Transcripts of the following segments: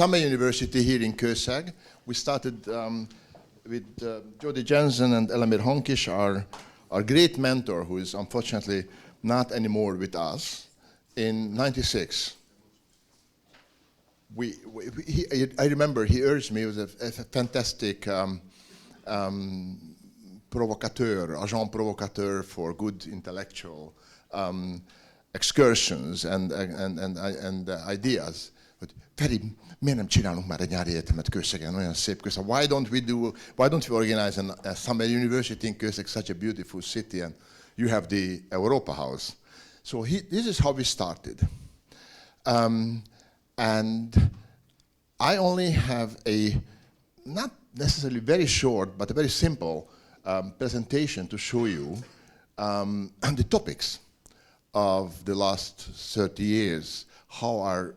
summer university here in Kőszeg. We started with Jody Jensen and Elamir Honkish, our great mentor, who is unfortunately not anymore with us, in '96. I remember he urged me, he was a fantastic provocateur, agent provocateur for good intellectual excursions and ideas. Feri, miért nem csinálunk már egy nyári egyetemet Kőszegen, olyan szép Kőszeg? Why don't we organize a summer university in Kőszeg, such a beautiful city, and you have the Europa House? So this is how we started. And I only have a, not necessarily very short, but a very simple presentation to show you the topics of the last 30 years, how our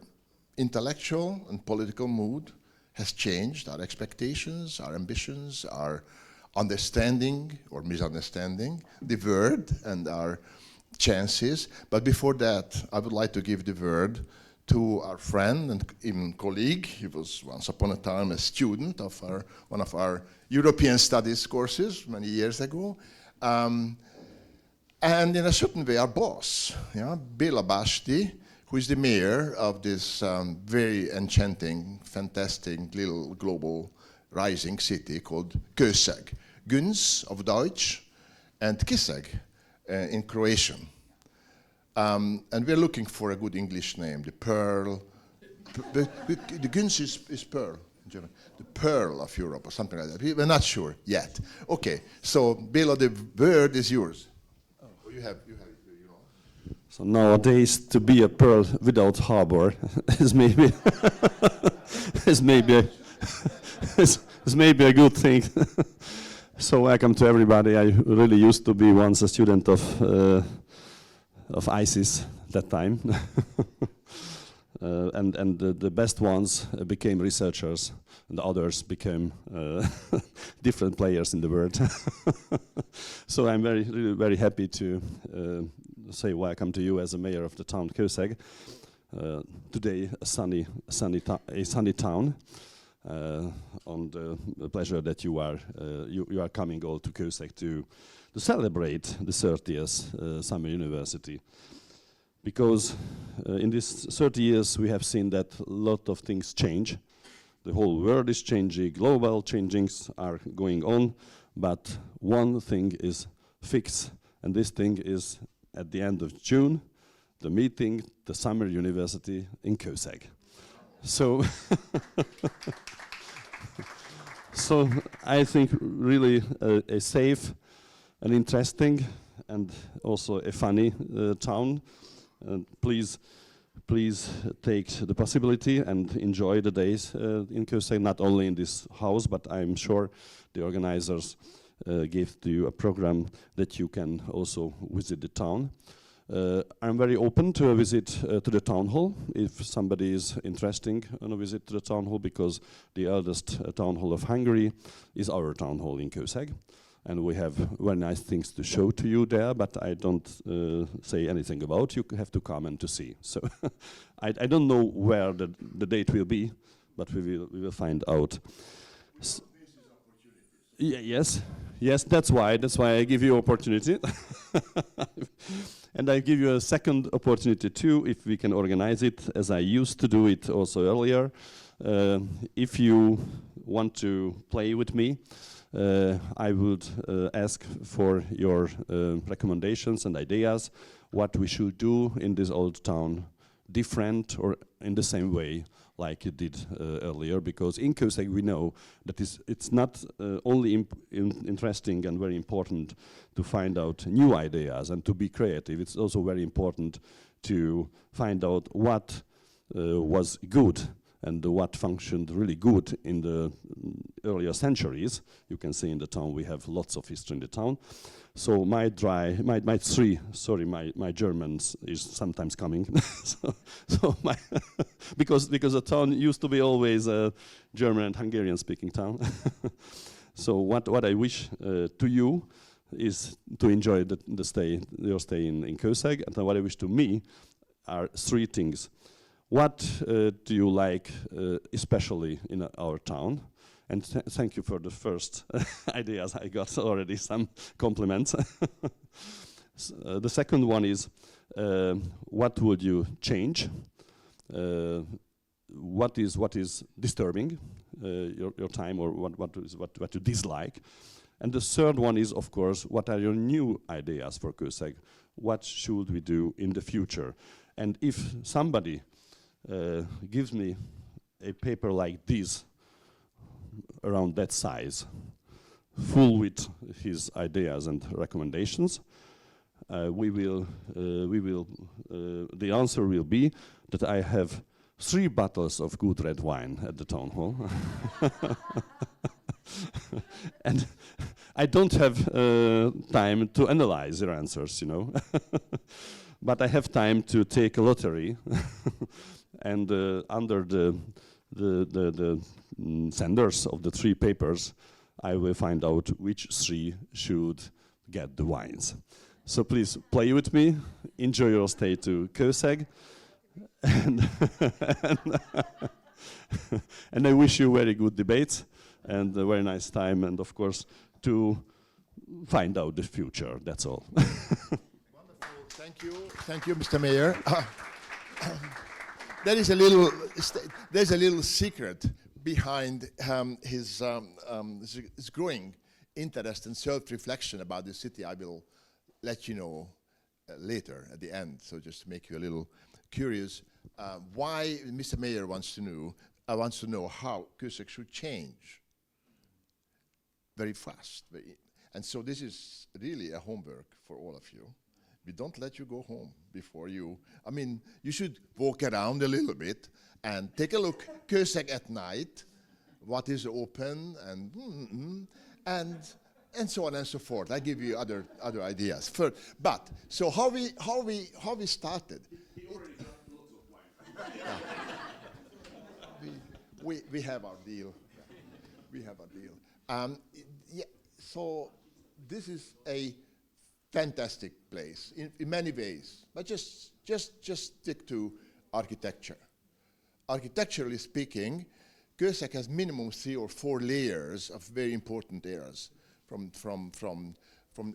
intellectual and political mood has changed, our expectations, our ambitions, our understanding or misunderstanding, the word and our chances. But before that, I would like to give the word to our friend and even colleague. He was once upon a time a student of one of our European studies courses many years ago. And in a certain way, our boss, Béla Básthy, who is the mayor of this very enchanting, fantastic little global rising city called Kőszeg. Günz of Deutsch and Keynote in Croatian. And we're looking for a good English name, the Pearl. The Günz is Pearl in German. The Pearl of Europe or something like that. We're not sure yet. Okay, so Béla, the word is yours. Oh, you have. So nowadays, to be a pearl without harbor is maybe is maybe a good thing. So welcome to everybody. I really used to be once a student of ISIS that time, and the best ones became researchers, and the others became different players in the world. So I'm really very happy to say welcome to you as a mayor of the town Kőszeg. Today, a sunny town. On the pleasure that you are coming all to Kőszeg to celebrate the 30th summer university, because in these 30 years we have seen that a lot of things change. The whole world is changing, global changings are going on, but one thing is fixed, and this thing is at the end of June, the meeting, the summer university in Kőszeg. So, so I think really a safe, an interesting, and also a funny town. Please take the possibility and enjoy the days in Kőszeg, not only in this house, but I'm sure the organizers gave to you a program that you can also visit the town. I'm very open to a visit to the town hall if somebody is interested in a visit to the town hall, because the eldest town hall of Hungary is our town hall in Kőszeg, and we have very nice things to show to you there, but I don't say anything about. You have to come and to see. So I don't know where the date will be, but we will find out. Yes, that's why I give you opportunity. And I give you a second opportunity too, if we can organize it, as I used to do it also earlier. If you want to play with me, I would ask for your recommendations and ideas, what we should do in this old town, different or in the same way like you did earlier, because in Kőszeg we know that it's not only interesting and very important to find out new ideas and to be creative, it's also very important to find out what was good and what functioned really good in the earlier centuries. You can see in the town we have lots of history in the town. So my Germans is sometimes coming. so my because the town used to be always a German and Hungarian speaking town. So what I wish to you is to enjoy your stay in Kőszeg, and what I wish to me are three things. what do you like especially in our town? And thank you for the first ideas. I got already some compliments. The second one is, what would you change? What is disturbing your time, or what you dislike? And the third one is, of course, what are your new ideas for Kőszeg? What should we do in the future? And if somebody gives me a paper like this, around that size, full with his ideas and recommendations, the answer will be that I have 3 bottles of good red wine at the town hall. And I don't have time to analyze your answers, you know. But I have time to take a lottery, and under the senders of the 3 papers, I will find out which 3 should get the wines. So please play with me, enjoy your stay to Kőszeg, and I wish you very good debates and a very nice time, and of course to find out the future. That's all. Wonderful, thank you, Mr. Mayor. There's a little secret behind his growing interest and self-reflection about the city. I will let you know later at the end. So just to make you a little curious, why Mr. Mayor wants to know how Kőszeg should change very fast. And so this is really a homework for all of you. We don't let you go home before you. I mean, you should walk around a little bit and take a look Kőszeg at night, what is open, and so on and so forth. I give you other ideas. But so how we started. He already got lots of wine. We have our deal. We have our deal. Yeah, so this is a fantastic place in many ways, but just stick to architecture. Architecturally speaking, Kőszeg has minimum 3 or 4 layers of very important eras, from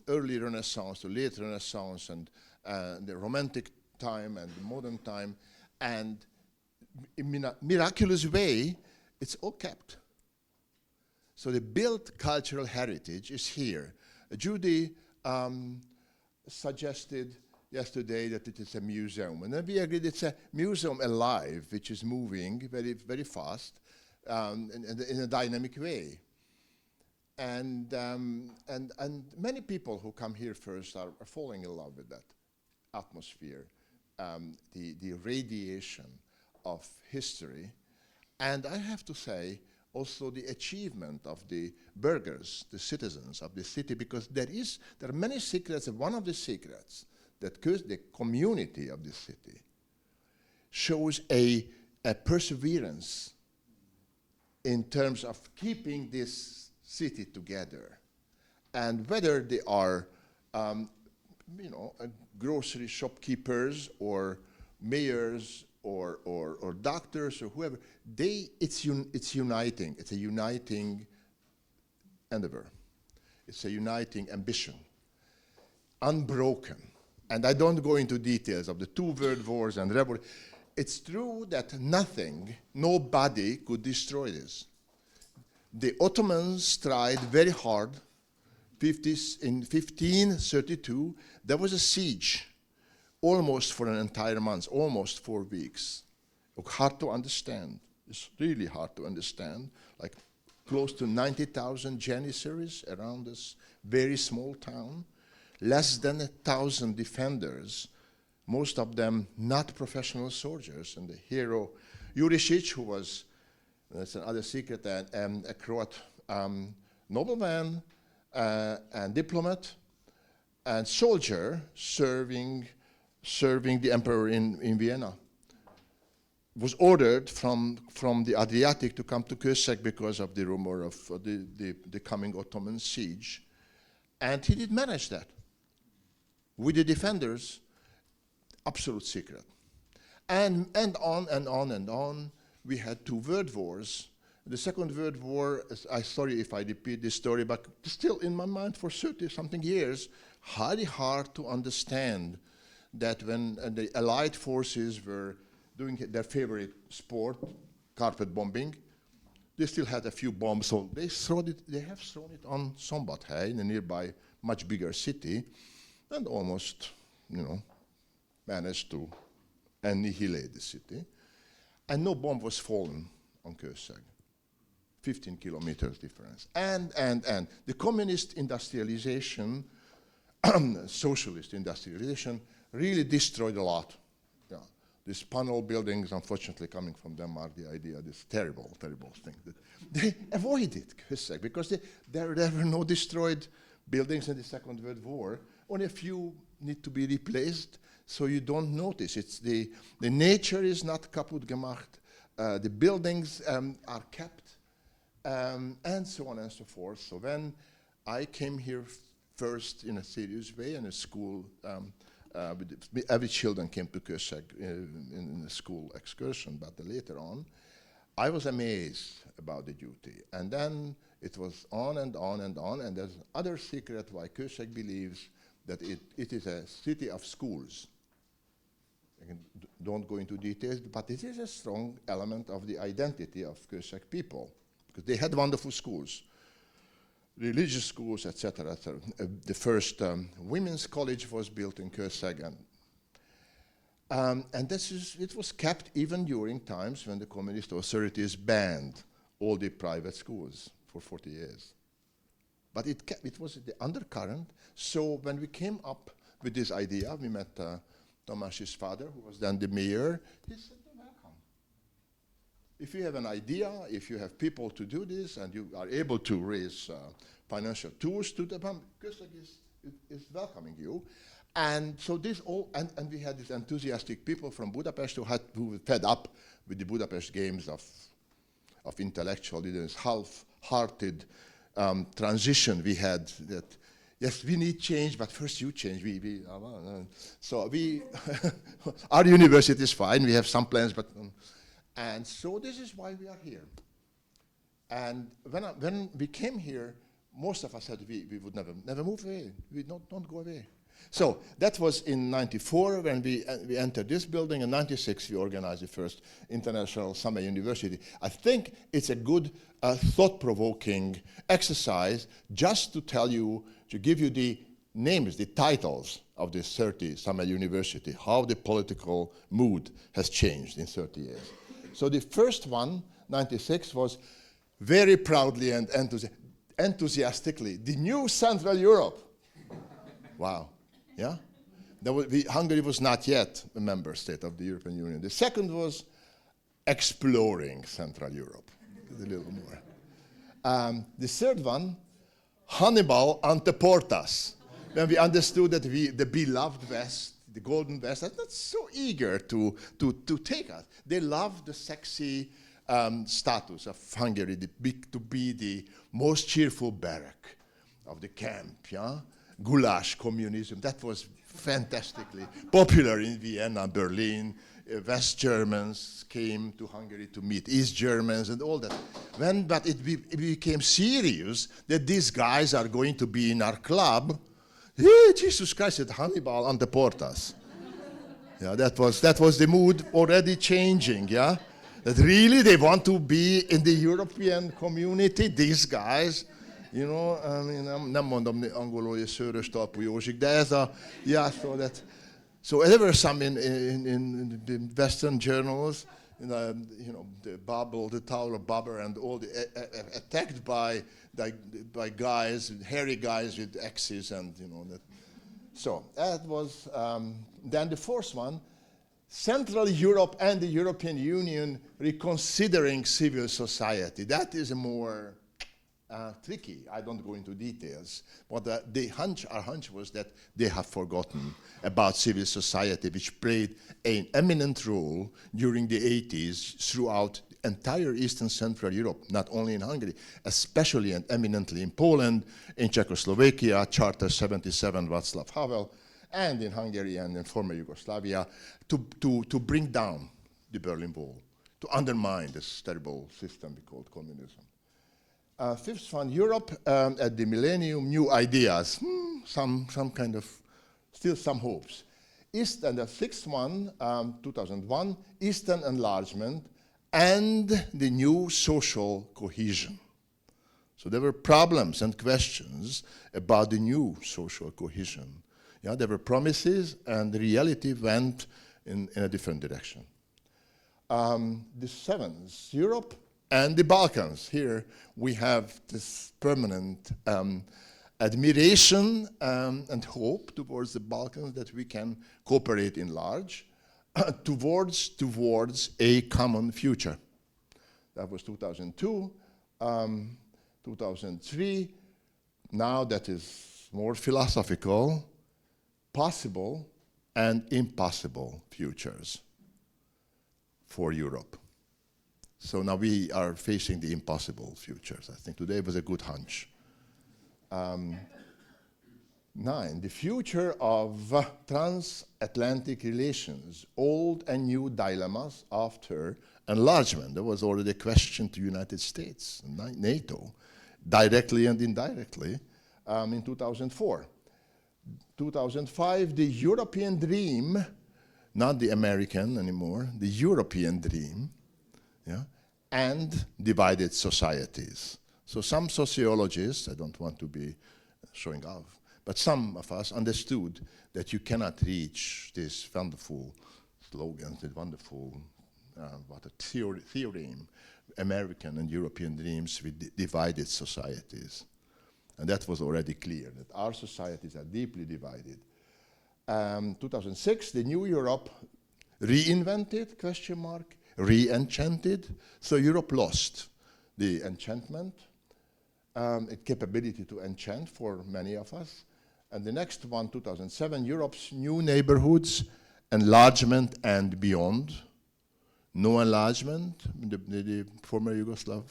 early Renaissance to late Renaissance, and the Romantic time and the modern time, and in a miraculous way, it's all kept. So the built cultural heritage is here. Judy suggested yesterday that it is a museum, and then we agreed it's a museum alive, which is moving very, very fast in a dynamic way. And many people who come here first are falling in love with that atmosphere, the radiation of history, and I have to say also the achievement of the burghers, the citizens of the city, because there are many secrets, and one of the secrets that the community of the city shows a perseverance in terms of keeping this city together. And whether they are grocery shopkeepers or mayors or doctors or whoever, it's uniting. It's a uniting endeavor. It's a uniting ambition, unbroken. And I don't go into details of the 2 world wars and revolution. It's true that nobody could destroy this. The Ottomans tried very hard. In 1532, there was a siege, almost for an entire month, almost 4 weeks. Hard to understand. It's really hard to understand. Like close to 90,000 Janissaries around this very small town. Less than 1,000 defenders, most of them not professional soldiers. And the hero Jurisic, who was, that's another secret, and a Croat nobleman and diplomat and soldier serving the emperor in Vienna, was ordered from the Adriatic to come to Kőszeg because of the rumor of the coming Ottoman siege. And he did manage that. With the defenders, absolute secret. And on and on and on. We had 2 world wars. The Second World War, I'm sorry if I repeat this story, but still in my mind for 30-something years, highly hard to understand that when the Allied forces were doing their favorite sport, carpet bombing, they still had a few bombs, so they have thrown it on Szombathely, in a nearby, much bigger city, and almost, managed to annihilate the city. And no bomb was fallen on Kőszeg. 15 kilometers difference. And the communist industrialization, socialist industrialization, really destroyed a lot. Yeah. These panel buildings, unfortunately coming from Denmark, the idea, this terrible, terrible thing. That they avoided Kőszeg because there were no destroyed buildings in the Second World War. Only a few need to be replaced, so you don't notice. It's the nature is not kaputt gemacht. The buildings are kept. And so on and so forth. So when I came here first in a serious way in a school, every children came to Kőszeg in a school excursion, but later on, I was amazed about the duty. And then it was on and on and on, and there's other secret why Kőszeg believes that it is a city of schools. I don't go into details, but it is a strong element of the identity of Kőszeg people. Because they had wonderful schools, religious schools, etc. The first women's college was built in Kőszeg, and it was kept even during times when the communist authorities banned all the private schools for 40 years. But it was the undercurrent. So when we came up with this idea, we met Tamás's father, who was then the mayor. He said, welcome. If you have an idea, if you have people to do this, and you are able to raise financial tools to the Kőszeg is welcoming you. And so this all, and we had these enthusiastic people from Budapest who were fed up with the Budapest games of intellectual leaders, half-hearted transition we had that, yes, we need change, but first you change. So our university is fine, we have some plans, but, and so this is why we are here. And when we came here, most of us said we would never move away, we don't go away. So that was in '94 when we entered this building. In '96 we organized the first international summer university. I think it's a good thought-provoking exercise just to tell you, to give you the names, the titles of this 30 summer university, how the political mood has changed in 30 years. So the first one, '96, was very proudly and enthusiastically, the new Central Europe. Wow. Yeah? Hungary was not yet a member state of the European Union. The second was exploring Central Europe, a little more. The third one, Hannibal ante portas. When we understood that the beloved West, the Golden West, is not so eager to take us. They love the sexy status of Hungary, to be the most cheerful barrack of the camp, yeah? Goulash communism, that was fantastically popular in Vienna, Berlin. West Germans came to Hungary to meet East Germans and all that. But it became serious that these guys are going to be in our club. Hey, Jesus Christ, said Hannibal ante portas. Yeah, that was the mood already changing, yeah? That really they want to be in the European community, these guys. You know, nem mondom angolul, hogy szőrös talpú Józsik, de ez a, yeah, so there were some in the Western journals, the Babel, the Tower of Babel, and all the attacked by guys, hairy guys with axes, and that. So that was then the fourth one, Central Europe and the European Union reconsidering civil society. That is a more tricky. I don't go into details, but our hunch was that they have forgotten about civil society, which played an eminent role during the 80s throughout entire Eastern Central Europe, not only in Hungary, especially and eminently in Poland, in Czechoslovakia, Charter 77, Václav Havel, and in Hungary and in former Yugoslavia to bring down the Berlin Wall, to undermine this terrible system we called communism. Fifth one, Europe at the millennium, new ideas, some kind of, still some hopes. And the sixth one, 2001, Eastern enlargement and the new social cohesion. So there were problems and questions about the new social cohesion. Yeah, there were promises and the reality went in a different direction. The seventh, Europe and the Balkans. Here we have this permanent admiration and hope towards the Balkans that we can cooperate in large towards a common future. That was 2002, 2003. Now that is more philosophical, possible and impossible futures for Europe. So now we are facing the impossible futures. I think today was a good hunch. 9, the future of transatlantic relations, old and new dilemmas after enlargement. There was already a question to United States, NATO, directly and indirectly, in 2004. 2005, the European dream, not the American anymore, the European dream, yeah, and divided societies. So some sociologists, I don't want to be showing off, but some of us understood that you cannot reach this wonderful slogan, this wonderful theorem, American and European dreams with divided societies. And that was already clear, that our societies are deeply divided. 2006, the new Europe reinvented, question mark, re-enchanted. So Europe lost the enchantment, capability to enchant for many of us. And the next one, 2007, Europe's new neighborhoods, enlargement and beyond. No enlargement, the former Yugoslav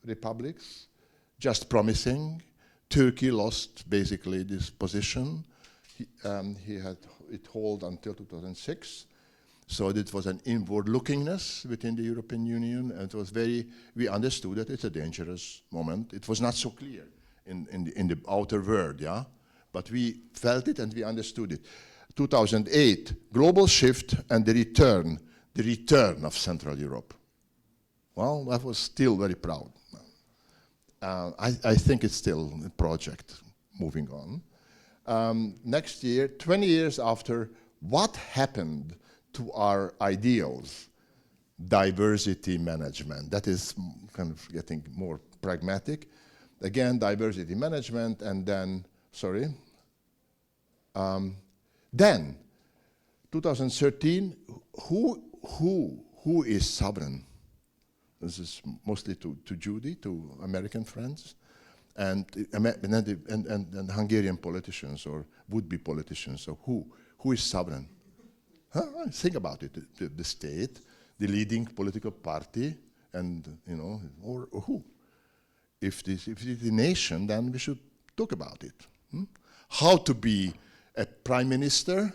republics, just promising. Turkey lost basically this position. He had it hold until 2006. So it was an inward lookingness within the European Union, and it was we understood that it's a dangerous moment. It was not so clear in the outer world, yeah? But we felt it and we understood it. 2008, global shift and the return of Central Europe. Well, I was still very proud. I think it's still a project moving on. Next year, 20 years after, what happened to our ideals? Diversity management. That is kind of getting more pragmatic. Again, diversity management, and then, then, 2013, who is sovereign? This is mostly to Judy, to American friends, and Hungarian politicians or would-be politicians. So who is sovereign? Think about it. The state, the leading political party, and or who? If it's the nation, then we should talk about it. How to be a prime minister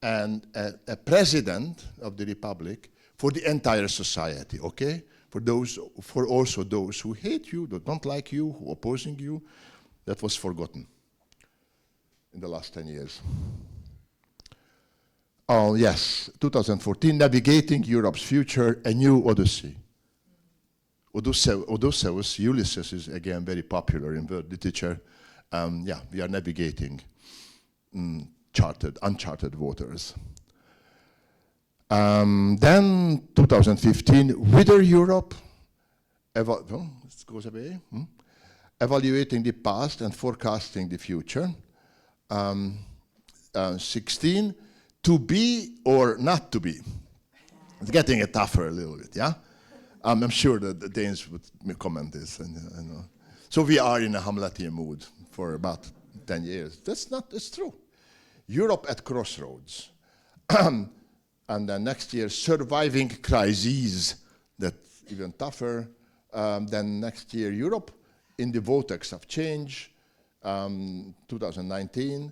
and a president of the republic for the entire society, okay? For also those who hate you, that don't like you, who are opposing you. That was forgotten in the last 10 years. Oh yes, 2014, Navigating Europe's Future, a New Odyssey. Odysseus, Ulysses is again very popular in world literature. Yeah, we are navigating uncharted waters. Then 2015, Wither Europe, it goes away. Evaluating the past and forecasting the future. 16, to be or not to be. It's getting tougher a little bit, yeah? I'm sure that the Danes would comment this. So we are in a Hamletian mood for about 10 years. It's true. Europe at crossroads. And then next year, surviving crises, that's even tougher. Then next year, Europe in the vortex of change. 2019.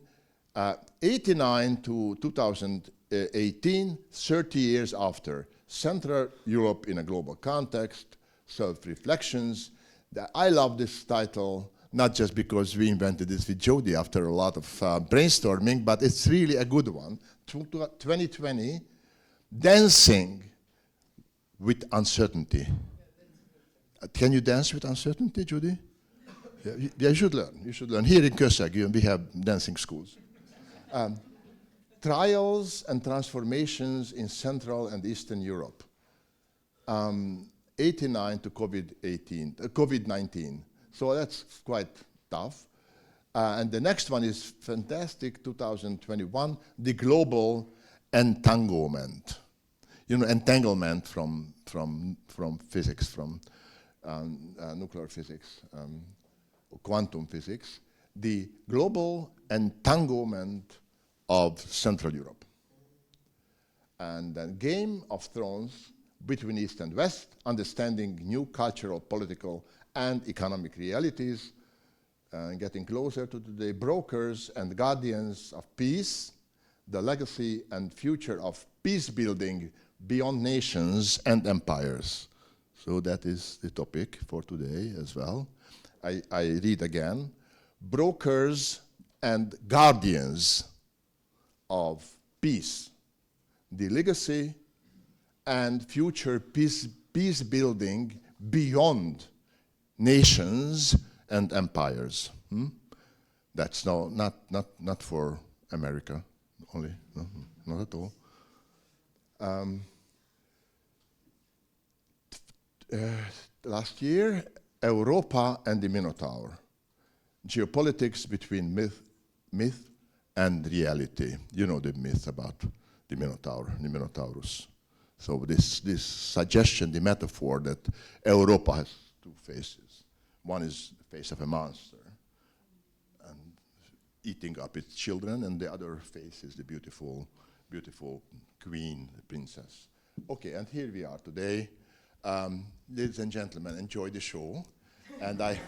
89 to 2018, 30 years after. Central Europe in a global context, self-reflections. I love this title, not just because we invented this with Jody after a lot of brainstorming, but it's really a good one. 2020, dancing with uncertainty. Can you dance with uncertainty, Judy? Yeah, you should learn. You should learn. Here in Kőszeg, we have dancing schools. Trials and transformations in Central and Eastern Europe. 89 to COVID-19. So that's quite tough. And the next one is fantastic, 2021, the global entanglement. You know, entanglement from physics, from nuclear physics, quantum physics. The global entanglement of Central Europe. And then Game of Thrones between East and West, understanding new cultural, political, and economic realities, getting closer to the brokers and guardians of peace, the legacy and future of peace building beyond nations and empires. So that is the topic for today as well. I read again. Brokers and guardians of peace, the legacy and future peace building beyond nations and empires. That's not for America only, no, not at all. Last year, Europa and the Minotaur. Geopolitics between myth and reality. You know the myth about the Minotaur, the Minotaurus. So this suggestion, the metaphor that Europa has two faces. One is the face of a monster and eating up its children, and the other face is the beautiful queen, the princess. Okay, and here we are today. Ladies and gentlemen, enjoy the show. And I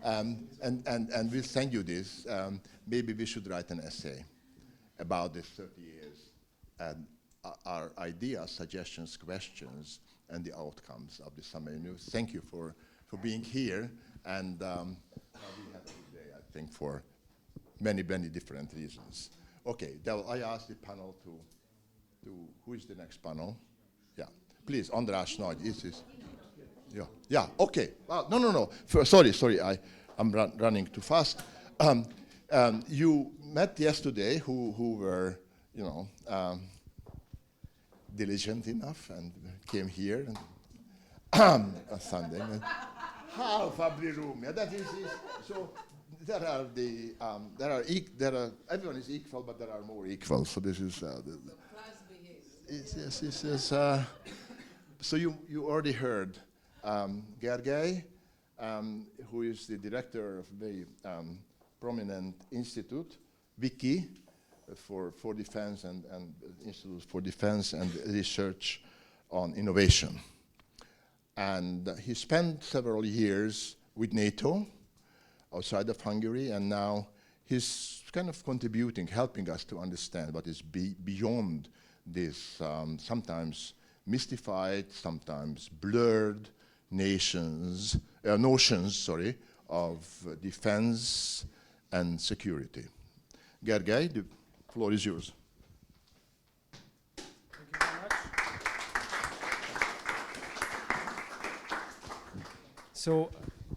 and we'll send you this. Maybe we should write an essay about this 30 years and our ideas, suggestions, questions, and the outcomes of the summer. Thank you for being here. And we have today, I think, for many different reasons. Okay, I ask the panel to who is the next panel? Yeah, please, András Nagy. Is this? Yeah. Okay. No. Sorry. I'm running too fast. You met yesterday who were, diligent enough and came here on Sunday. Half of the room. Yeah, that is so. Everyone is equal, but there are more equal. So this is. Yes. So you already heard Gergely, who is the director of a very prominent institute, Wiki, for defense and Institute for Defense and Research on Innovation. And he spent several years with NATO outside of Hungary, and now he's kind of contributing, helping us to understand what is beyond this sometimes mystified, sometimes blurred notions of defense and security. Gergely, the floor is yours. Thank you very much. So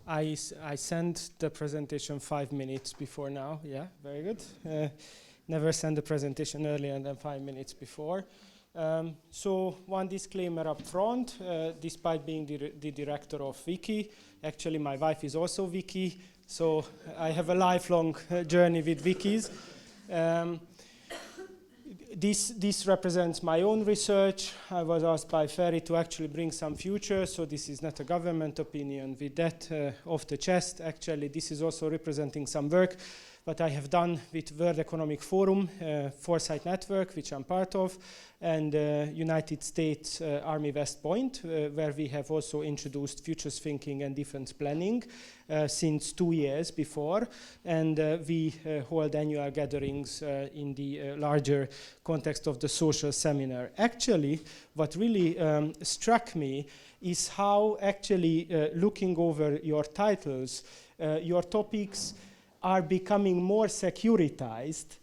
I sent the presentation 5 minutes before now. Yeah, very good. Never send the presentation earlier than 5 minutes before. So one disclaimer up front, despite being the director of Wiki, actually my wife is also Wiki, so I have a lifelong journey with Wikis. This represents my own research. I was asked by Ferry to actually bring some future, so this is not a government opinion. With that off the chest, actually this is also representing some work what I have done with World Economic Forum, Foresight Network, which I'm part of, and United States Army West Point, where we have also introduced futures thinking and defense planning since 2 years before. And we hold annual gatherings in the larger context of the social seminar. Actually, what really struck me is how actually looking over your titles, your topics are becoming more securitized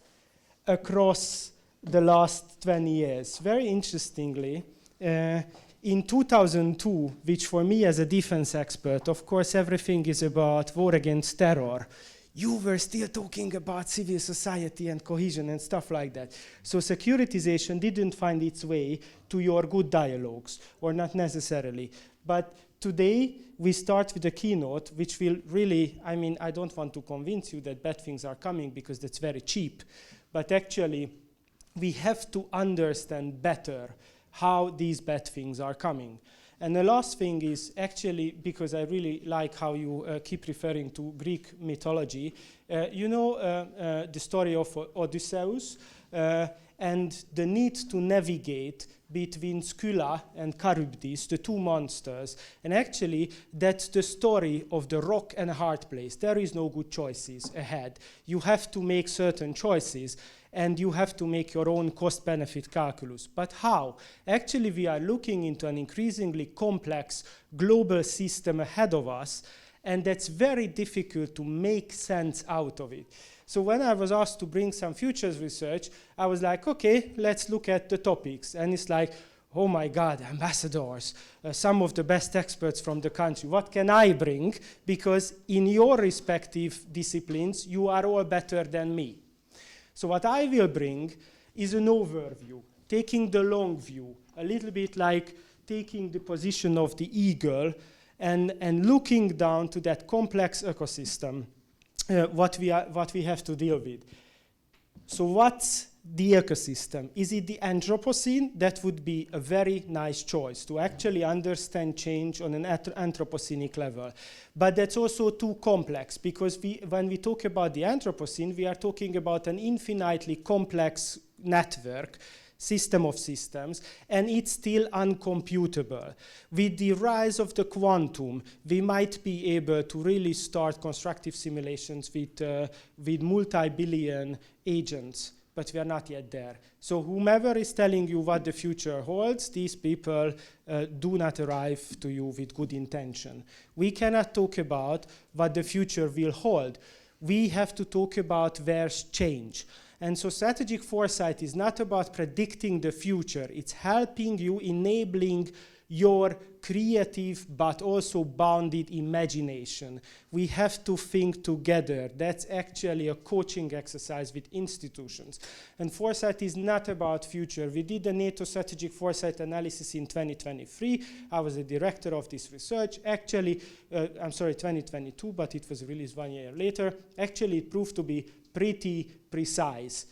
across the last 20 years. Very interestingly, in 2002, which for me as a defense expert, of course, everything is about war against terror. You were still talking about civil society and cohesion and stuff like that. So securitization didn't find its way to your good dialogues, or not necessarily. But today, we start with a keynote, which will really, I mean, I don't want to convince you that bad things are coming because that's very cheap. But actually, we have to understand better how these bad things are coming. And the last thing is actually, because I really like how you keep referring to Greek mythology, you know the story of Odysseus and the need to navigate between Scylla and Charybdis, the two monsters. And actually, that's the story of the rock and hard place. There is no good choices ahead. You have to make certain choices, and you have to make your own cost-benefit calculus. But how? Actually, we are looking into an increasingly complex global system ahead of us, and that's very difficult to make sense out of it. So when I was asked to bring some futures research, I was like, okay, let's look at the topics. And it's like, oh my God, ambassadors, some of the best experts from the country. What can I bring? Because in your respective disciplines, you are all better than me. So what I will bring is an overview, taking the long view, a little bit like taking the position of the eagle and looking down to that complex ecosystem, what we have to deal with. So what's the ecosystem? Is it the Anthropocene? That would be a very nice choice to actually understand change on an Anthropocenic level. But that's also too complex, because when we talk about the Anthropocene, we are talking about an infinitely complex network, system of systems, and it's still uncomputable. With the rise of the quantum, we might be able to really start constructive simulations with multi-billion agents, but we are not yet there. So whomever is telling you what the future holds, these people do not arrive to you with good intention. We cannot talk about what the future will hold. We have to talk about where's change. And so strategic foresight is not about predicting the future. It's helping you, enabling your creative but also bounded imagination. We have to think together. That's actually a coaching exercise with institutions. And foresight is not about future. We did a NATO strategic foresight analysis in 2023. I was the director of this research. Actually, 2022, but it was released 1 year later. Actually, it proved to be pretty precise.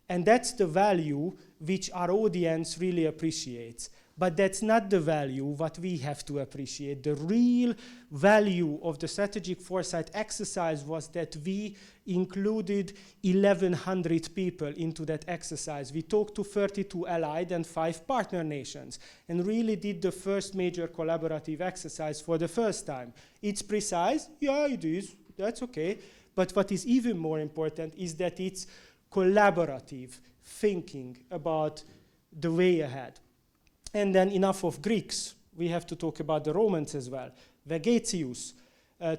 And that's the value which our audience really appreciates. But that's not the value what we have to appreciate. The real value of the strategic foresight exercise was that we included 1,100 people into that exercise. We talked to 32 allied and 5 partner nations and really did the first major collaborative exercise for the first time. It's precise? Yeah, it is. That's okay. But what is even more important is that it's collaborative thinking about the way ahead. And then enough of Greeks. We have to talk about the Romans as well. Vegetius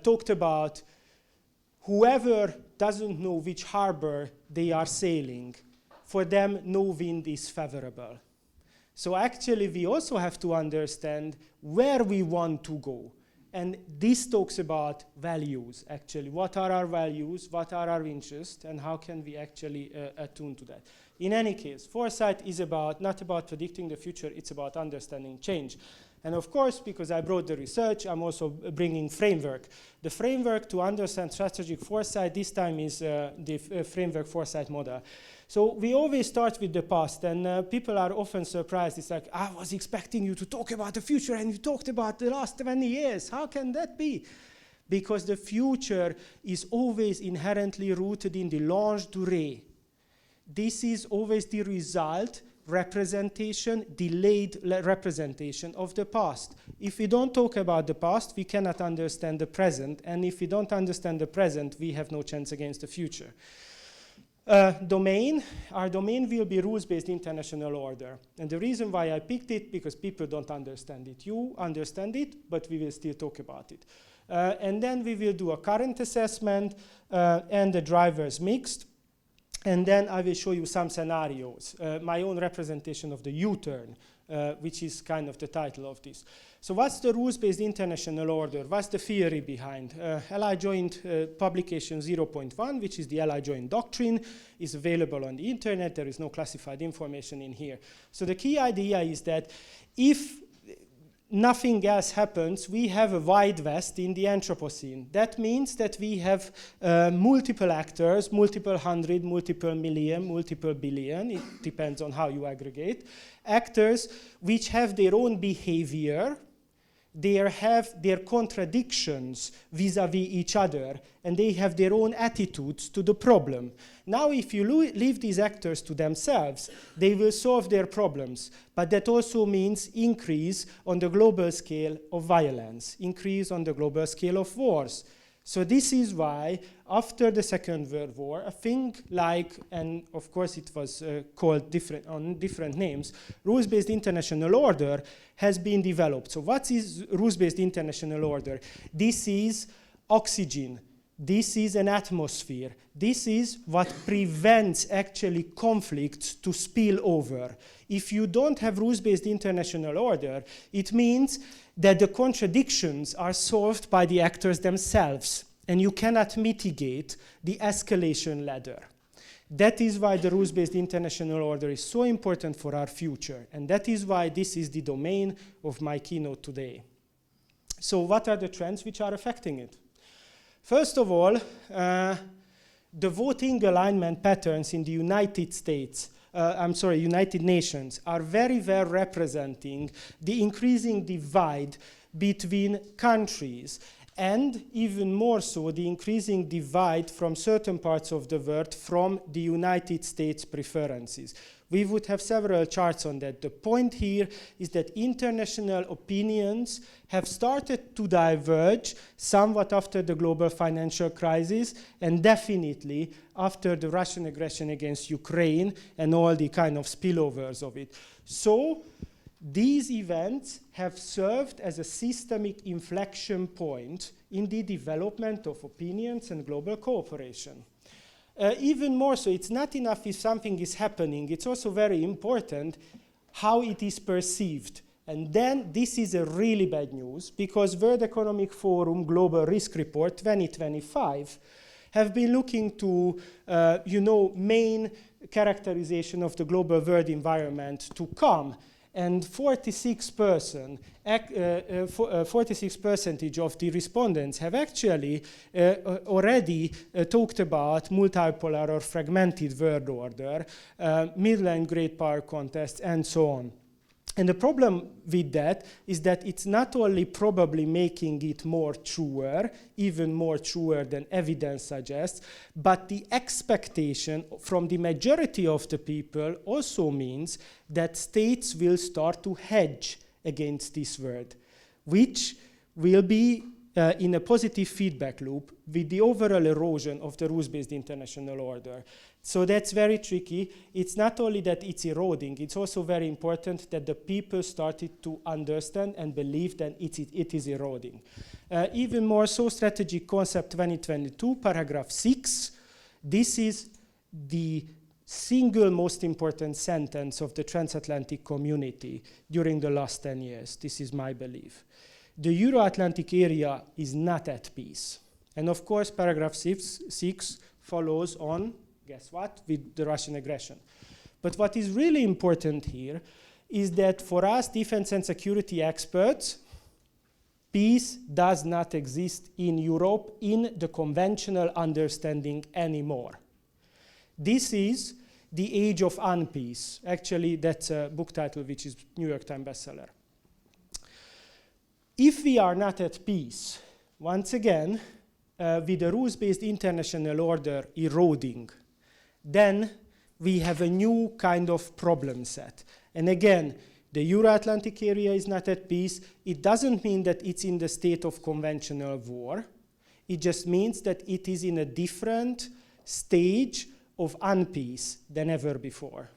talked about whoever doesn't know which harbor they are sailing, for them no wind is favorable. So actually we also have to understand where we want to go. And this talks about values, actually. What are our values? What are our interests? And how can we actually attune to that? In any case, foresight is not about predicting the future. It's about understanding change. And of course, because I brought the research, I'm also bringing framework. The framework to understand strategic foresight this time is the framework foresight model. So we always start with the past, and people are often surprised. It's like, I was expecting you to talk about the future, and you talked about the last 20 years. How can that be? because the future is always inherently rooted in the longue durée. This is always the result, representation, delayed representation of the past. If we don't talk about the past, we cannot understand the present, and if we don't understand the present, we have no chance against the future. Our domain will be rules-based international order. And the reason why I picked it, because people don't understand it. You understand it, but we will still talk about it. And then we will do a current assessment and the drivers mixed. And then I will show you some scenarios, my own representation of the U-turn, which is kind of the title of this. So what's the rules-based international order? What's the theory behind? Ally Joint publication 0.1, which is the Ally Joint doctrine, is available on the internet. There is no classified information in here. So the key idea is that if nothing else happens, we have a Wild West in the Anthropocene. That means that we have multiple actors, multiple hundred, multiple million, multiple billion, it depends on how you aggregate, actors which have their own behavior, they have their contradictions vis-a-vis each other, and they have their own attitudes to the problem. Now, if you leave these actors to themselves, they will solve their problems. But that also means increase on the global scale of violence, increase on the global scale of wars. So this is why, after the Second World War, a thing like, and of course it was called on different names, rules-based international order has been developed. So what is rules-based international order? This is oxygen. This is an atmosphere. This is what prevents actually conflicts to spill over. If you don't have rules-based international order, it means that the contradictions are solved by the actors themselves, and you cannot mitigate the escalation ladder. That is why the rules-based international order is so important for our future, and that is why this is the domain of my keynote today. So what are the trends which are affecting it? First of all, the voting alignment patterns in the United Nations are very well representing the increasing divide between countries, and even more so, the increasing divide from certain parts of the world from the United States preferences. We would have several charts on that. The point here is that international opinions have started to diverge somewhat after the global financial crisis, and definitely after the Russian aggression against Ukraine and all the kind of spillovers of it. So these events have served as a systemic inflection point in the development of opinions and global cooperation. Even more so, it's not enough if something is happening, it's also very important how it is perceived. And then this is a really bad news, because World Economic Forum Global Risk Report 2025 have been looking to, main characterization of the global world environment to come. And 46% of the respondents have actually already talked about multipolar or fragmented world order, middle and great power contests, and so on. And the problem with that is that it's not only probably making it more truer, even more truer than evidence suggests, but the expectation from the majority of the people also means that states will start to hedge against this world, which will be in a positive feedback loop with the overall erosion of the rules-based international order. So that's very tricky. It's not only that it's eroding, it's also very important that the people started to understand and believe that it is eroding. Even more so, Strategic Concept 2022, paragraph 6, this is the single most important sentence of the transatlantic community during the last 10 years. This is my belief. The Euro-Atlantic area is not at peace. And of course, paragraph 6 follows on, guess what, with the Russian aggression. But what is really important here is that for us, defense and security experts, peace does not exist in Europe in the conventional understanding anymore. This is the age of unpeace. Actually, that's a book title which is New York Times bestseller. If we are not at peace, once again, with the rules-based international order eroding, then we have a new kind of problem set. And again, the Euro-Atlantic area is not at peace. It doesn't mean that it's in the state of conventional war. It just means that it is in a different stage of unpeace than ever before.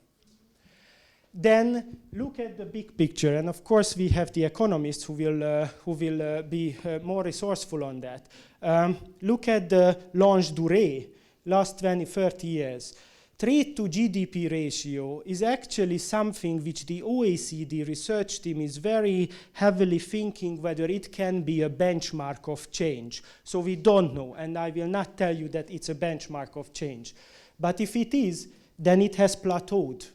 Then look at the big picture, and of course we have the economists who will be more resourceful on that. Look at the longue durée, last 20, 30 years. Trade to GDP ratio is actually something which the OECD research team is very heavily thinking whether it can be a benchmark of change. So we don't know, and I will not tell you that it's a benchmark of change. But if it is, then it has plateaued.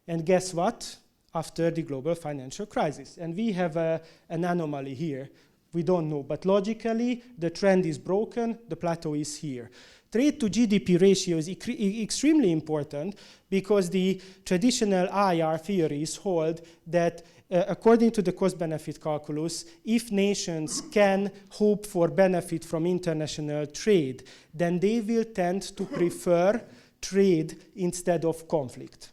And guess what? After the global financial crisis. And we have an anomaly here. We don't know, but logically, the trend is broken, the plateau is here. Trade to GDP ratio is extremely important because the traditional IR theories hold that according to the cost-benefit calculus, if nations can hope for benefit from international trade, then they will tend to prefer trade instead of conflict.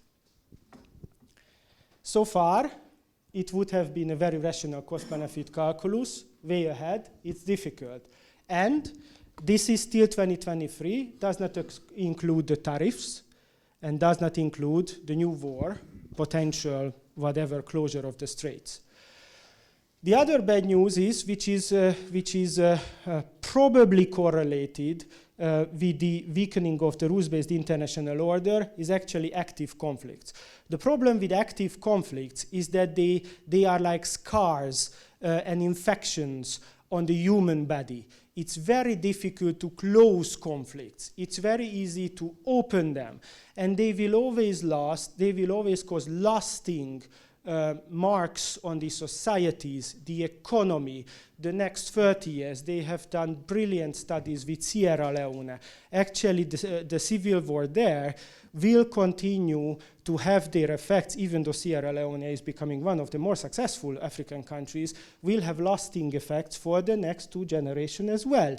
So far, it would have been a very rational cost-benefit calculus, way ahead. It's difficult. And this is still 2023, does not include the tariffs, and does not include the new war, potential whatever closure of the straits. The other bad news is, which is probably correlated with the weakening of the rules-based international order, is actually active conflicts. The problem with active conflicts is that they are like scars and infections on the human body. It's very difficult to close conflicts. It's very easy to open them. And they will always last, they will always cause lasting marks on the societies, the economy, the next 30 years. They have done brilliant studies with Sierra Leone. Actually, the civil war there will continue to have their effects, even though Sierra Leone is becoming one of the more successful African countries, will have lasting effects for the next 2 generations as well.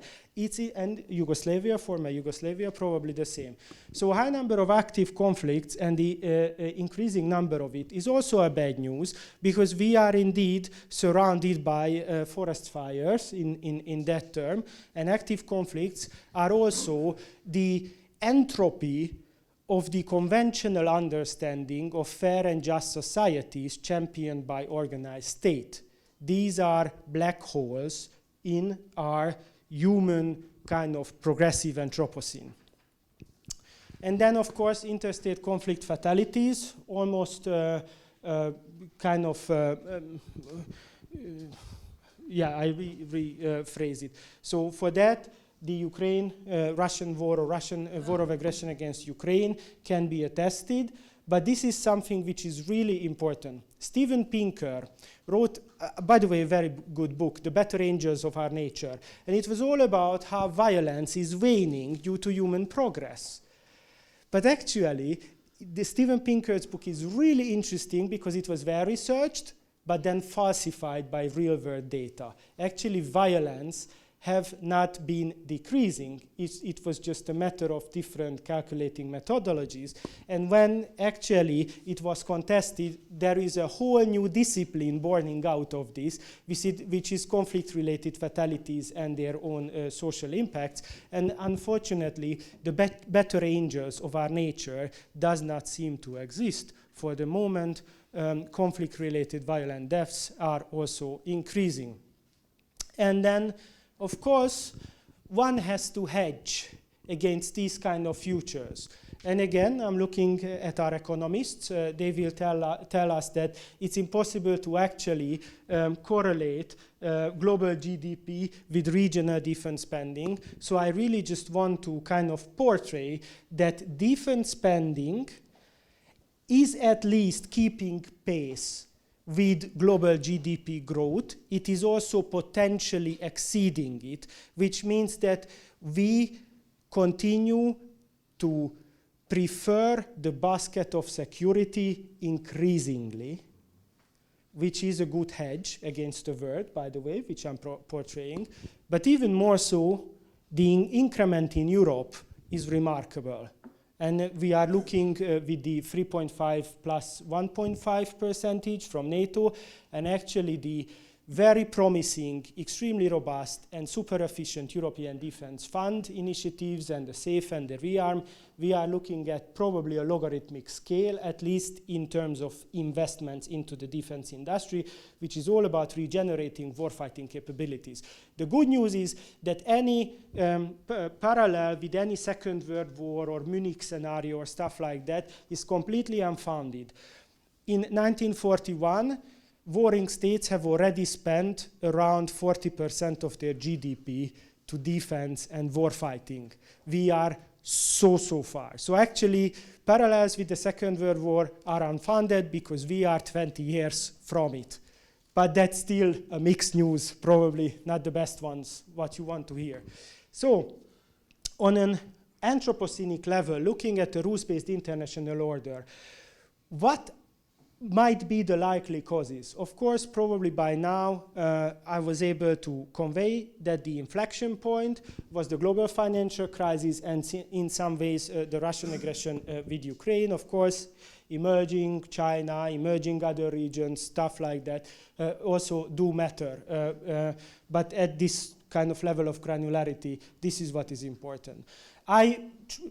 And Yugoslavia, former Yugoslavia, probably the same. So a high number of active conflicts and the increasing number of it is also a bad news, because we are indeed surrounded by forest fires in that term, and active conflicts are also the entropy of the conventional understanding of fair and just societies championed by organized state. These are black holes in our human kind of progressive Anthropocene. And then, of course, interstate conflict fatalities, almost kind of, yeah, I rephrase it. So for that, the Ukraine-Russian war or Russian war of aggression against Ukraine can be attested, but this is something which is really important. Steven Pinker wrote, by the way, a very good book, The Better Angels of Our Nature, and it was all about how violence is waning due to human progress. But actually, the Steven Pinker's book is really interesting because it was well researched, but then falsified by real-world data. Actually, violence have not been decreasing. It was just a matter of different calculating methodologies. And when actually it was contested, there is a whole new discipline born out of this, which is conflict-related fatalities and their own social impacts. And unfortunately, the better angels of our nature does not seem to exist. For the moment, conflict-related violent deaths are also increasing. And then, of course, one has to hedge against these kind of futures. And again, I'm looking at our economists. They will tell us that it's impossible to actually correlate global GDP with regional defense spending. So I really just want to kind of portray that defense spending is at least keeping pace with global GDP growth. It is also potentially exceeding it, which means that we continue to prefer the basket of security increasingly which is a good hedge against the world, by the way, which I'm portraying. But even more so, the increment in Europe is remarkable. And we are looking with the 3.5 plus 1.5% from NATO, and actually the very promising, extremely robust, and super efficient European Defence Fund initiatives and the SAFE and the REARM, we are looking at probably a logarithmic scale, at least in terms of investments into the defense industry, which is all about regenerating warfighting capabilities. The good news is that any parallel with any Second World War or Munich scenario or stuff like that is completely unfounded. In 1941, warring states have already spent around 40% of their GDP to defense and warfighting. We are so far. So actually, parallels with the Second World War are unfounded because we are 20 years from it. But that's still a mixed news, probably not the best ones, what you want to hear. So, on an anthropocenic level, looking at the rules-based international order, what might be the likely causes? Of course, probably by now, I was able to convey that the inflection point was the global financial crisis and in some ways the Russian aggression with Ukraine, of course, emerging China, emerging other regions, stuff like that also do matter. But at this kind of level of granularity, this is what is important. I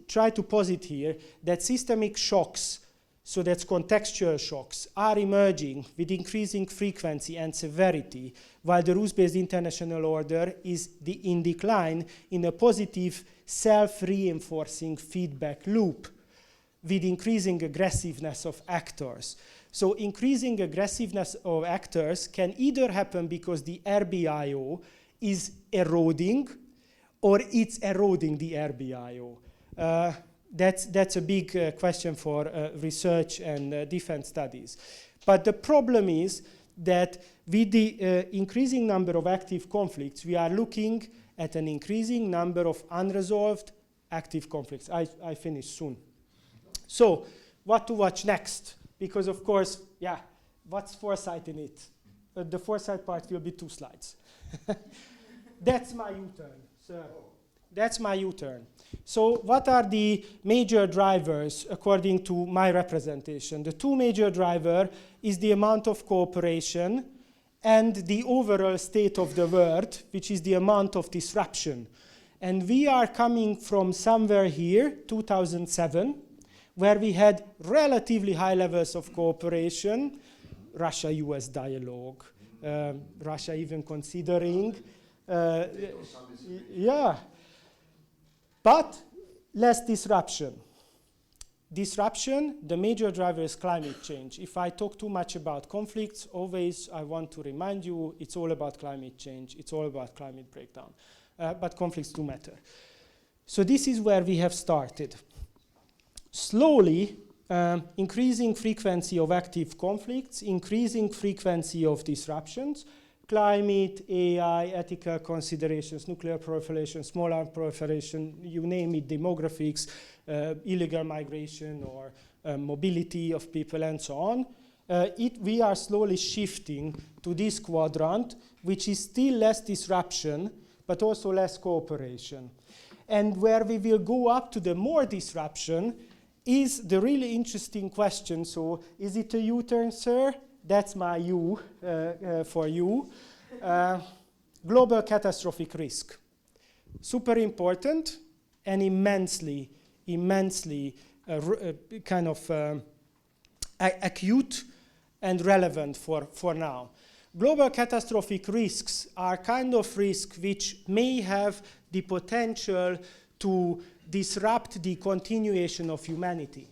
try to posit here that systemic shocks, so that's contextual shocks, are emerging with increasing frequency and severity, while the rules-based international order is in decline in a positive self-reinforcing feedback loop with increasing aggressiveness of actors. So increasing aggressiveness of actors can either happen because the RBIO is eroding, or it's eroding the RBIO. That's a big question for research and defense studies. But the problem is that with the increasing number of active conflicts, we are looking at an increasing number of unresolved active conflicts. I finish soon. So, what to watch next? Because of course, yeah, what's foresight in it? The foresight part will be 2 slides. That's my U-turn, sir. That's my U-turn. So what are the major drivers according to my representation? The 2 major drivers is the amount of cooperation and the overall state of the world, which is the amount of disruption. And we are coming from somewhere here, 2007, where we had relatively high levels of cooperation, Russia-US dialogue, Russia even considering, yeah. But less disruption. Disruption, the major driver is climate change. If I talk too much about conflicts, always I want to remind you it's all about climate change, it's all about climate breakdown. But conflicts do matter. So this is where we have started. Slowly, increasing frequency of active conflicts, increasing frequency of disruptions, climate, AI, ethical considerations, nuclear proliferation, small arms proliferation, you name it, demographics, illegal migration or mobility of people and so on. We are slowly shifting to this quadrant, which is still less disruption, but also less cooperation. And where we will go up to the more disruption is the really interesting question. So is it a U-turn, sir? That's my U for you. Global catastrophic risk. Super important and immensely kind of acute and relevant for now. Global catastrophic risks are kind of risks which may have the potential to disrupt the continuation of humanity.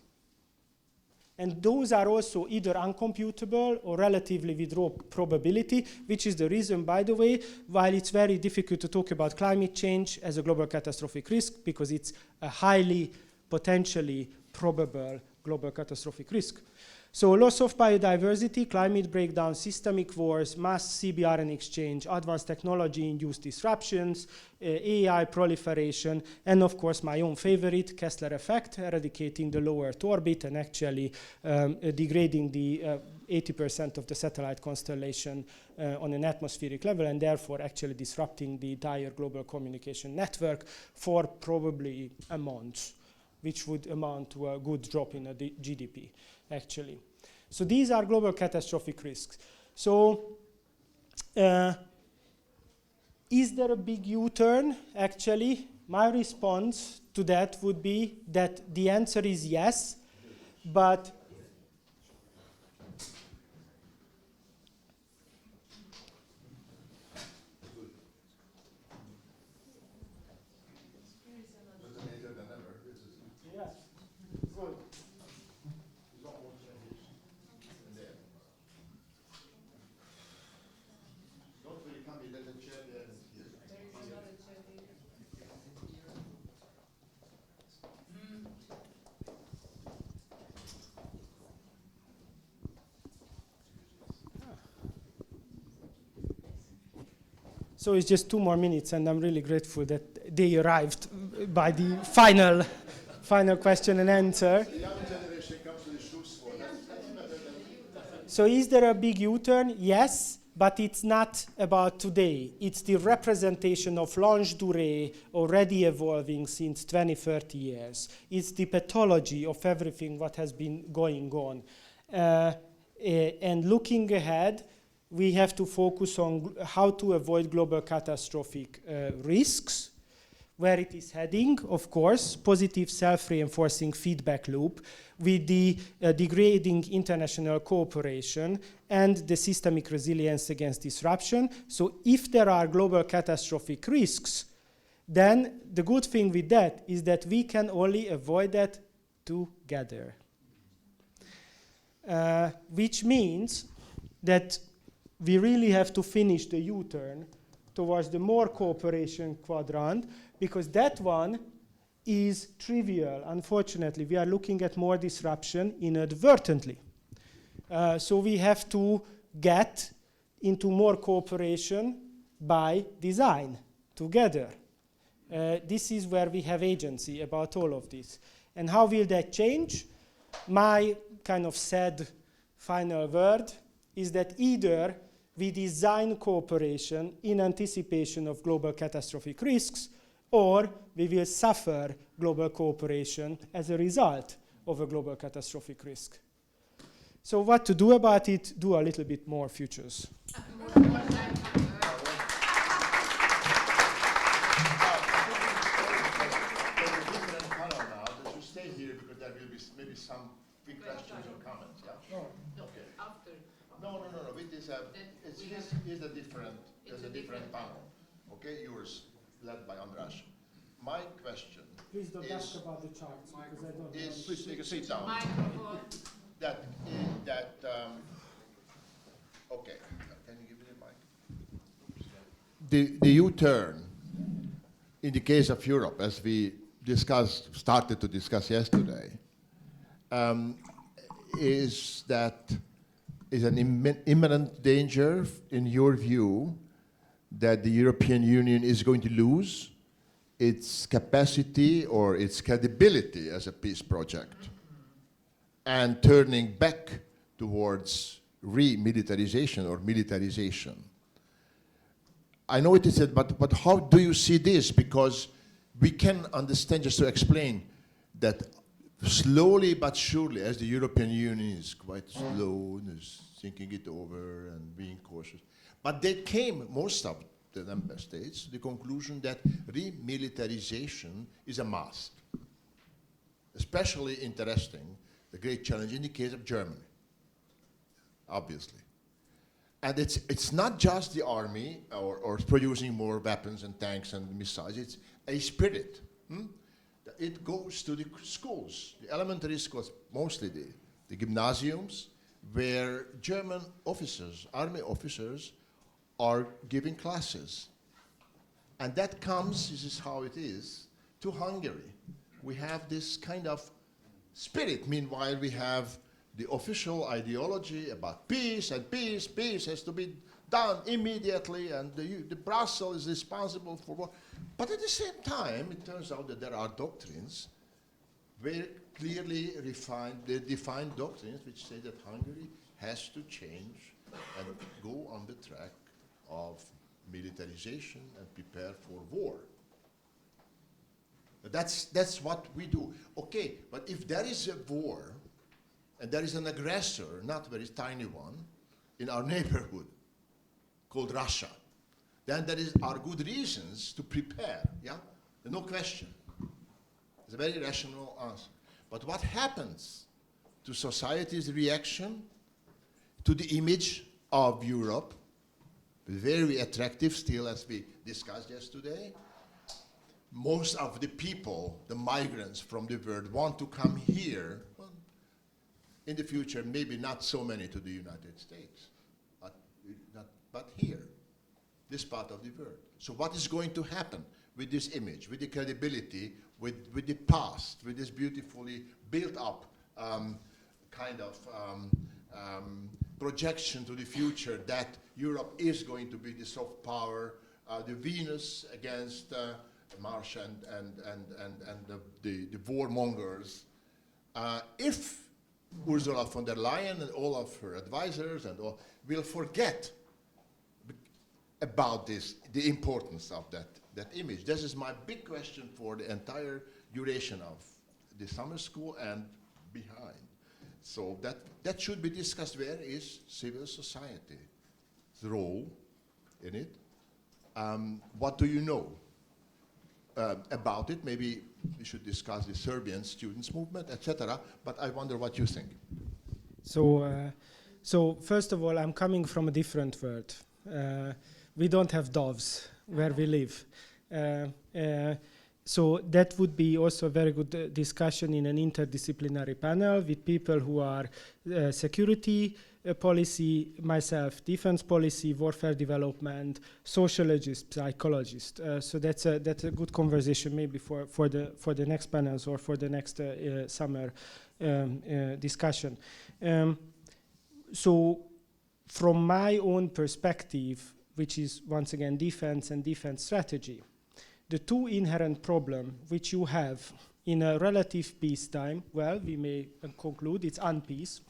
And those are also either uncomputable or relatively with low probability, which is the reason, by the way, while it's very difficult to talk about climate change as a global catastrophic risk, because it's a highly potentially probable global catastrophic risk. So loss of biodiversity, climate breakdown, systemic wars, mass CBRN exchange, advanced technology-induced disruptions, AI proliferation, and of course my own favorite, Kessler effect, eradicating the low Earth orbit and actually degrading the 80% of the satellite constellation on an atmospheric level, and therefore actually disrupting the entire global communication network for probably a month, which would amount to a good drop in the GDP, actually. So these are global catastrophic risks. So is there a big U-turn? Actually, my response to that would be that the answer is yes, but so it's just 2 more minutes, and I'm really grateful that they arrived by the final question and answer. So is there a big U-turn? Yes, but it's not about today. It's the representation of longue durée already evolving since 20, 30 years. It's the pathology of everything what has been going on. And looking ahead, we have to focus on how to avoid global catastrophic risks, where it is heading, of course, positive self-reinforcing feedback loop with the degrading international cooperation and the systemic resilience against disruption. So if there are global catastrophic risks, then the good thing with that is that we can only avoid that together. Which means that we really have to finish the U-turn towards the more cooperation quadrant, because that one is trivial. Unfortunately, we are looking at more disruption inadvertently. So we have to get into more cooperation by design, together. This is where we have agency about all of this. And how will that change? My kind of sad final word is that either we design cooperation in anticipation of global catastrophic risks, or we will suffer global cooperation as a result of a global catastrophic risk. So what to do about it? Do a little bit more futures. Stay here because there will be maybe some quick questions or comments. Yeah. No, okay. After. No. It is a different panel. Okay, yours, led by András. My question. Please don't ask about the charts because I don't know. Please take a seat. Down. Microphone. Okay. Can you give me the mic? The U-turn in the case of Europe, as we started to discuss yesterday, is an imminent danger, in your view, that the European Union is going to lose its capacity or its credibility as a peace project and turning back towards remilitarization or militarization? I know it is said, but how do you see this? Because we can understand, just to explain, that slowly but surely, as the European Union is quite slow and is thinking it over and being cautious, but they came, most of the member states, to the conclusion that remilitarization is a must. Especially interesting, the great challenge in the case of Germany, obviously. And it's not just the army or producing more weapons and tanks and missiles, it's a spirit. It goes to the schools, the elementary schools, mostly the gymnasiums, where German officers, army officers, are giving classes. And that comes, this is how it is, to Hungary. We have this kind of spirit. Meanwhile, we have the official ideology about peace, and peace has to be done immediately, and the Brussels is responsible for war. But at the same time, it turns out that there are doctrines, very clearly defined doctrines, which say that Hungary has to change and go on the track of militarization and prepare for war. That's what we do. Okay, but if there is a war, and there is an aggressor, not a very tiny one, in our neighborhood, called Russia, then there are good reasons to prepare, yeah? No question. It's a very rational answer. But what happens to society's reaction to the image of Europe, very attractive still, as we discussed yesterday? Most of the people, the migrants from the world, want to come here. Well, in the future, maybe not so many to the United States, but here, this part of the world. So what is going to happen with this image, with the credibility, with the past, with this beautifully built up kind of projection to the future that Europe is going to be the soft power, the Venus against Mars and the warmongers. If Ursula von der Leyen and all of her advisors and all will forget about this, the importance of that image. This is my big question for the entire duration of the summer school and behind. So that should be discussed. Where is civil society's role in it? What do you know about it? Maybe we should discuss the Serbian students' movement, etc. But I wonder what you think. So first of all, I'm coming from a different world. We don't have doves where we live. So that would be also a very good discussion in an interdisciplinary panel with people who are security policy, myself, defense policy, warfare development, sociologist, psychologist. So that's a good conversation maybe for the next panels or for the next summer discussion. So from my own perspective, which is once again defense and defense strategy, the two inherent problems which you have in a relative peacetime, well, we may conclude it's unpeace.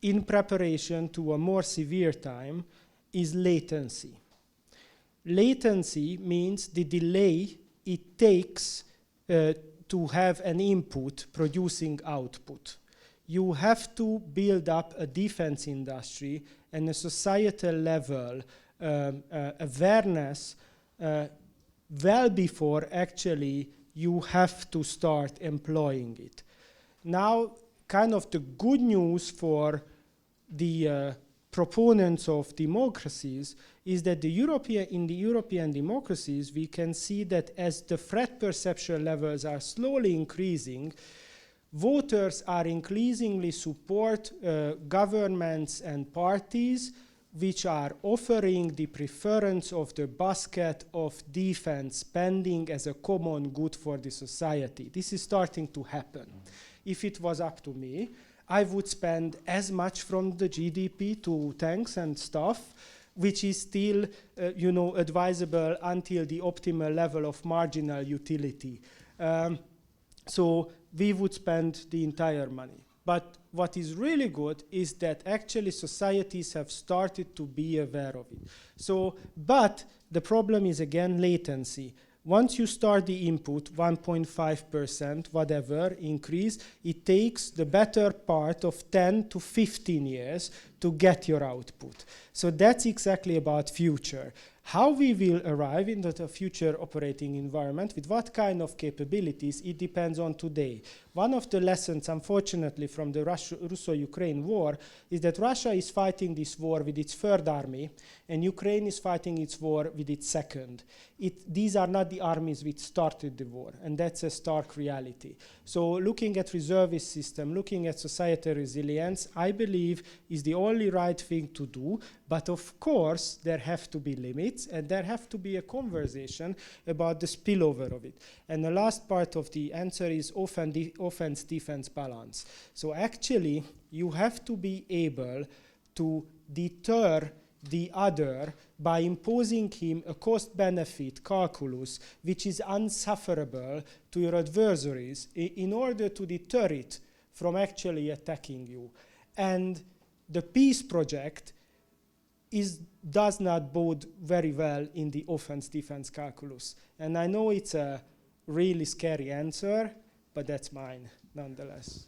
In preparation to a more severe time is latency. Latency means the delay it takes to have an input producing output. You have to build up a defense industry and a societal level awareness well before actually you have to start employing it. Now, kind of the good news for the proponents of democracies is that in the European democracies, we can see that as the threat perception levels are slowly increasing, voters are increasingly support governments and parties which are offering the preference of the basket of defense spending as a common good for the society. This is starting to happen. If it was up to me, I would spend as much from the GDP to tanks and stuff, which is still, advisable until the optimal level of marginal utility. So we would spend the entire money. But what is really good is that actually societies have started to be aware of it. So, but the problem is again latency. Once you start the input, 1.5%, whatever, increase, it takes the better part of 10 to 15 years to get your output. So that's exactly about future. How we will arrive into the future operating environment, with what kind of capabilities, it depends on today. One of the lessons, unfortunately, from the Russo-Ukraine war is that Russia is fighting this war with its third army, and Ukraine is fighting its war with its second. These are not the armies which started the war, and that's a stark reality. So looking at reservist system, looking at societal resilience, I believe is the only right thing to do, but of course there have to be limits, and there have to be a conversation about the spillover of it. And the last part of the answer is often offense-defense balance. So actually, you have to be able to deter the other by imposing him a cost-benefit calculus which is unsufferable to your adversaries in order to deter it from actually attacking you. And the peace project does not bode very well in the offense-defense calculus. And I know it's a really scary answer, but that's mine nonetheless.